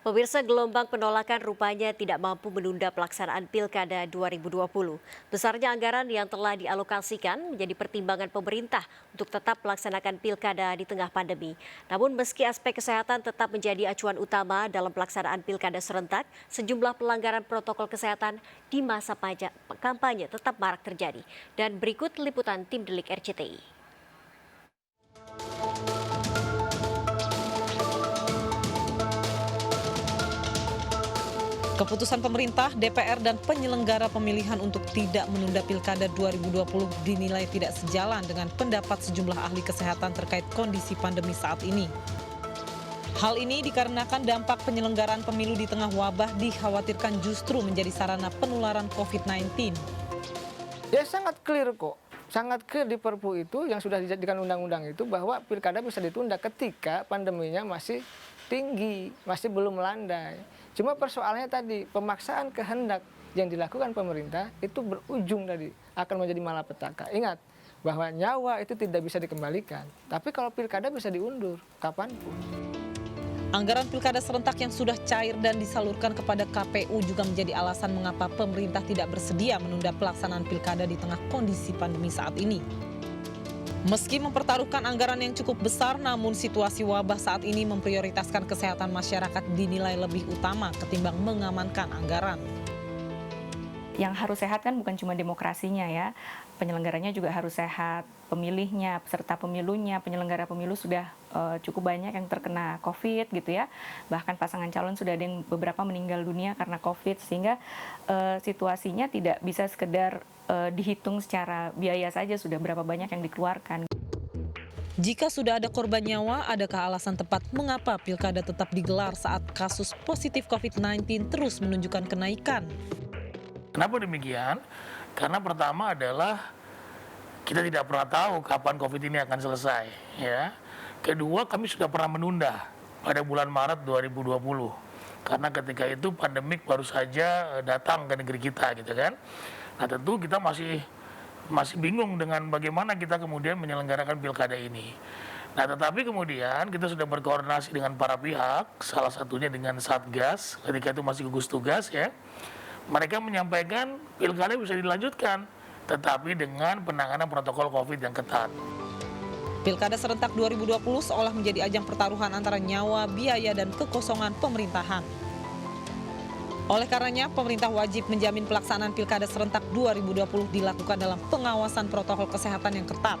Pemirsa, gelombang penolakan rupanya tidak mampu menunda pelaksanaan Pilkada 2020. Besarnya anggaran yang telah dialokasikan menjadi pertimbangan pemerintah untuk tetap melaksanakan Pilkada di tengah pandemi. Namun meski aspek kesehatan tetap menjadi acuan utama dalam pelaksanaan Pilkada serentak, sejumlah pelanggaran protokol kesehatan di masa kampanye tetap marak terjadi. Dan berikut liputan tim Delik RCTI. Keputusan pemerintah, DPR, dan penyelenggara pemilihan untuk tidak menunda Pilkada 2020 dinilai tidak sejalan dengan pendapat sejumlah ahli kesehatan terkait kondisi pandemi saat ini. Hal ini dikarenakan dampak penyelenggaraan pemilu di tengah wabah dikhawatirkan justru menjadi sarana penularan COVID-19. Ya sangat clear kok, sangat clear di Perpu itu yang sudah dijadikan undang-undang itu bahwa Pilkada bisa ditunda ketika pandeminya masih tinggi, masih belum melandai. Cuma persoalannya tadi, pemaksaan kehendak yang dilakukan pemerintah itu berujung tadi akan menjadi malapetaka. Ingat bahwa nyawa itu tidak bisa dikembalikan, tapi kalau Pilkada bisa diundur kapanpun. Anggaran Pilkada serentak yang sudah cair dan disalurkan kepada KPU juga menjadi alasan mengapa pemerintah tidak bersedia menunda pelaksanaan Pilkada di tengah kondisi pandemi saat ini. Meski mempertaruhkan anggaran yang cukup besar, namun situasi wabah saat ini memprioritaskan kesehatan masyarakat dinilai lebih utama ketimbang mengamankan anggaran. Yang harus sehat kan bukan cuma demokrasinya ya, penyelenggaranya juga harus sehat, pemilihnya, peserta pemilunya, penyelenggara pemilu sudah cukup banyak yang terkena COVID gitu ya, bahkan pasangan calon sudah ada yang beberapa meninggal dunia karena COVID, sehingga situasinya tidak bisa sekedar dihitung secara biaya saja sudah berapa banyak yang dikeluarkan. Jika sudah ada korban nyawa, adakah alasan tepat mengapa Pilkada tetap digelar saat kasus positif COVID-19 terus menunjukkan kenaikan? Kenapa demikian? Karena pertama adalah kita tidak pernah tahu kapan COVID ini akan selesai. Ya. Kedua, kami sudah pernah menunda pada bulan Maret 2020. Karena ketika itu pandemik baru saja datang ke negeri kita, gitu kan. Nah tentu kita masih bingung dengan bagaimana kita kemudian menyelenggarakan pilkada ini. Nah tetapi kemudian kita sudah berkoordinasi dengan para pihak, salah satunya dengan Satgas, ketika itu masih gugus tugas ya. Mereka menyampaikan pilkada bisa dilanjutkan, tetapi dengan penanganan protokol COVID yang ketat. Pilkada serentak 2020 seolah menjadi ajang pertaruhan antara nyawa, biaya, dan kekosongan pemerintahan. Oleh karenanya, pemerintah wajib menjamin pelaksanaan Pilkada serentak 2020 dilakukan dalam pengawasan protokol kesehatan yang ketat.